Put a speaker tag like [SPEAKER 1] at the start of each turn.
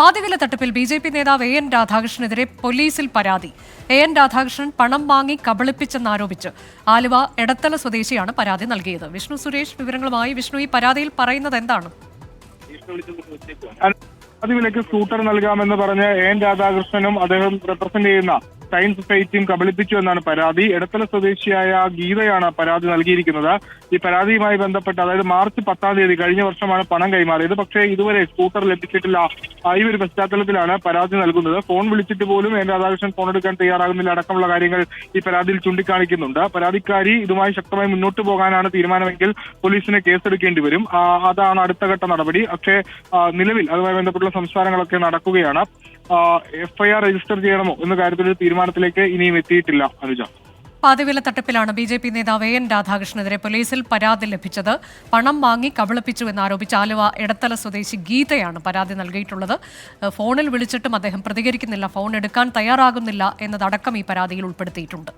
[SPEAKER 1] പാതിവില തട്ടിപ്പിൽ ബി.ജെ.പി. നേതാവ് എൻ രാധാകൃഷ്ണനെതിരെ പോലീസിൽ പരാതി. എൻ രാധാകൃഷ്ണൻ പണം വാങ്ങി കബളിപ്പിച്ചെന്നാരോപിച്ച് ആലുവ എടത്തല സ്വദേശിയാണ് പരാതി നൽകിയത്. വിഷ്ണു സുരേഷ് വിവരങ്ങളുമായി. വിഷ്ണു, ഈ പരാതിയിൽ പറയുന്നത് എന്താണ്?
[SPEAKER 2] പാതിവിലയ്ക്ക് സ്കൂട്ടർ നൽകാമെന്ന് പറഞ്ഞ് എൻ രാധാകൃഷ്ണനും അദ്ദേഹം റെപ്രസെന്റ് ചെയ്യുന്ന സയൻസ് സൊസൈറ്റിയും കബളിപ്പിച്ചു എന്നാണ് പരാതി. എടത്തല സ്വദേശിയായ ഗീതയാണ് പരാതി നൽകിയിരിക്കുന്നത്. ഈ പരാതിയുമായി ബന്ധപ്പെട്ട് അതായത് മാർച്ച് 10-ാം തീയതി കഴിഞ്ഞ വർഷമാണ് പണം കൈമാറിയത്. പക്ഷേ ഇതുവരെ സ്കൂട്ടർ ലഭിച്ചിട്ടില്ല. ഈ ഒരു പശ്ചാത്തലത്തിലാണ് പരാതി നൽകുന്നത്. ഫോൺ വിളിച്ചിട്ട് പോലും എൻ രാധാകൃഷ്ണൻ ഫോൺ എടുക്കാൻ തയ്യാറാകുന്നില്ല അടക്കമുള്ള കാര്യങ്ങൾ ഈ പരാതിയിൽ ചൂണ്ടിക്കാണിക്കുന്നുണ്ട്. പരാതിക്കാരി ഇതുമായി ശക്തമായി മുന്നോട്ട് പോകാനാണ് തീരുമാനമെങ്കിൽ പോലീസിന് കേസെടുക്കേണ്ടി വരും. അതാണ് അടുത്ത ഘട്ട നടപടി. പക്ഷേ നിലവിൽ അതുമായി ബന്ധപ്പെട്ടുള്ള സംസാരങ്ങളൊക്കെ നടക്കുകയാണ്. FIR രജിസ്റ്റർ ചെയ്യണമോ എന്ന കാര്യത്തിൽ തീരുമാനത്തിലേക്ക് ഇനിയും എത്തിയിട്ടില്ല. അനുജ,
[SPEAKER 1] പാതിവില തട്ടിപ്പിലാണ് ബി.ജെ.പി. നേതാവ് എൻ രാധാകൃഷ്ണനെതിരെ പോലീസിൽ പരാതി ലഭിച്ചത്. പണം വാങ്ങി കബളിപ്പിച്ചു എന്നാരോപിച്ച് ആലുവ എടത്തല സ്വദേശി ഗീതയാണ് പരാതി നൽകിയിട്ടുള്ളത്. ഫോണിൽ വിളിച്ചിട്ടും അദ്ദേഹം പ്രതികരിക്കുന്നില്ല, ഫോൺ എടുക്കാൻ തയ്യാറാകുന്നില്ല എന്നതടക്കം ഈ പരാതിയിൽ ഉൾപ്പെടുത്തിയിട്ടുണ്ട്.